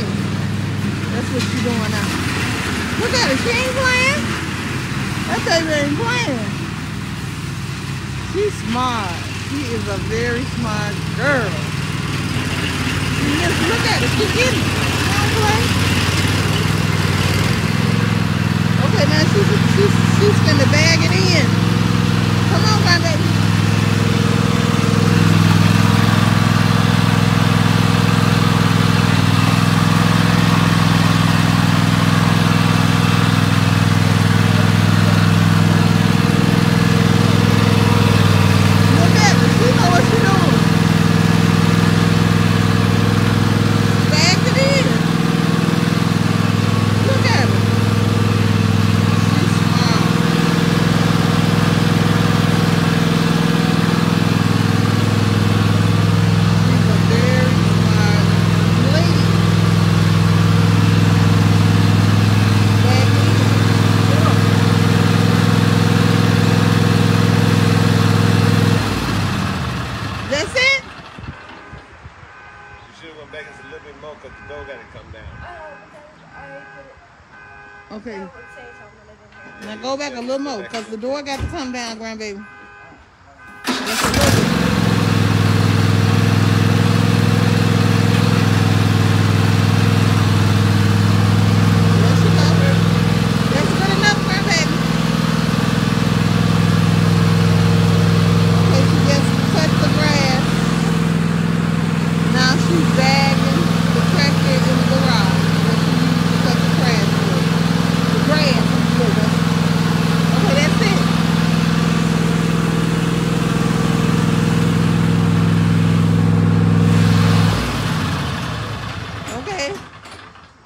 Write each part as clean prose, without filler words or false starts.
Yeah. That's what she's doing now. Look at her. She ain't playing. That baby ain't playing. She's smart. She is a very smart girl. Just look at her. She's getting it. She don't play. Okay, now she's finna bag it in. Come on, grandbaby. That's it? You should have went back a little bit more because the door got to come down. Okay. Now go back a little more because the door got to come down, grandbaby. Just a little bit.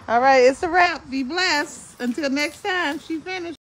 All right, it's a wrap. Be blessed. Until next time, she finished.